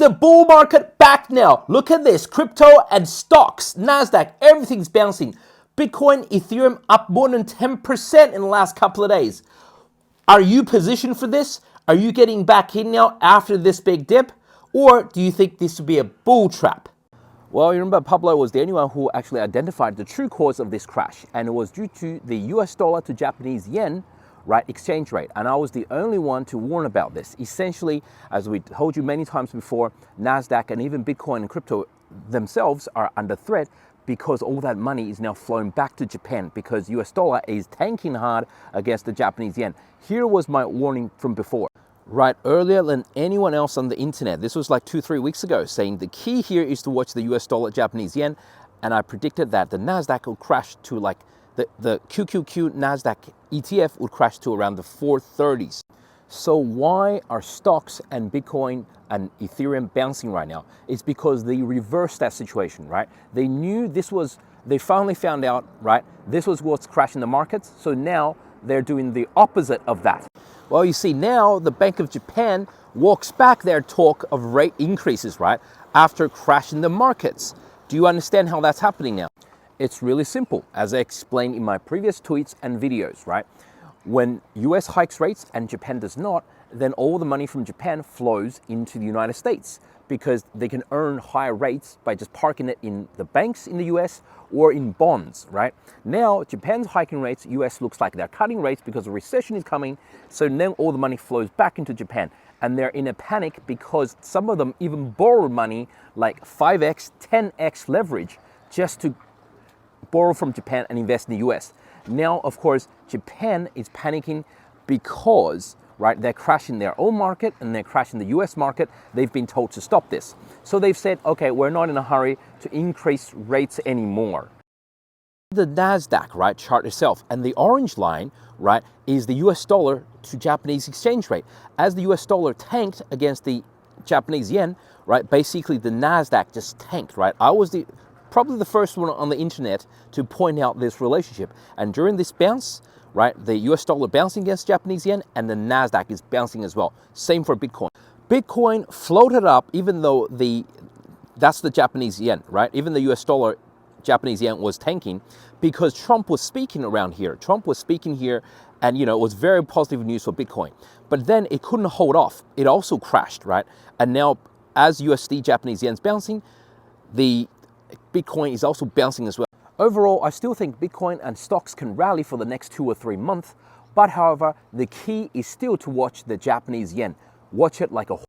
the bull market back now. Look at this, crypto and stocks, NASDAQ, everything's bouncing. Bitcoin, Ethereum up more than 10% in the last couple of days. Are you positioned for this? Are you getting back in now after this big dip? Or do you think this would be a bull trap? Well, you remember Pablo was the only one who actually identified the true cause of this crash, and it was due to the US dollar to Japanese yen, right, exchange rate. And I was the only one to warn about this. Essentially, as we told you many times before, NASDAQ and even Bitcoin and crypto themselves are under threat because all that money is now flowing back to Japan because US dollar is tanking hard against the Japanese yen. Here was my warning from before. Right, earlier than anyone else on the internet, this was like 2-3 weeks ago, saying the key here is to watch the US dollar, Japanese yen, and I predicted that the NASDAQ will crash to like the QQQ NASDAQ ETF would crash to around the 430s. So why are stocks and Bitcoin and Ethereum bouncing right now? It's because they reversed that situation, right? They knew this was, they finally found out, right, this was what's crashing the markets, so now they're doing the opposite of that. Well, you see, now the Bank of Japan walks back their talk of rate increases, right, after crashing the markets. Do you understand how that's happening now? It's really simple, as I explained in my previous tweets and videos, right? When US hikes rates and Japan does not, then all the money from Japan flows into the United States because they can earn higher rates by just parking it in the banks in the US or in bonds, right? Now, Japan's hiking rates, US looks like they're cutting rates because a recession is coming, so now all the money flows back into Japan. And they're in a panic because some of them even borrow money like 5x, 10x leverage just to borrow from Japan and invest in the US. Now, of course, Japan is panicking because, right, they're crashing their own market and they're crashing the US market. They've been told to stop this. So they've said, okay, we're not in a hurry to increase rates anymore. The NASDAQ, right, chart itself, and the orange line, right, is the US dollar to Japanese exchange rate. As the US dollar tanked against the Japanese yen, right, basically the NASDAQ just tanked, right? I was probably the first one on the internet to point out this relationship. And during this bounce, right, the US dollar bouncing against Japanese yen and the NASDAQ is bouncing as well. Same for Bitcoin. Bitcoin floated up even though that's the Japanese yen, right? Even the US dollar, Japanese yen was tanking because Trump was speaking around here. Trump was speaking here and, you know, it was very positive news for Bitcoin. But then it couldn't hold off. It also crashed, right? And now as USD Japanese yen's bouncing, the Bitcoin is also bouncing as well. Overall, I still think Bitcoin and stocks can rally for the next 2 or 3 months, but however, the key is still to watch the Japanese yen. Watch it like a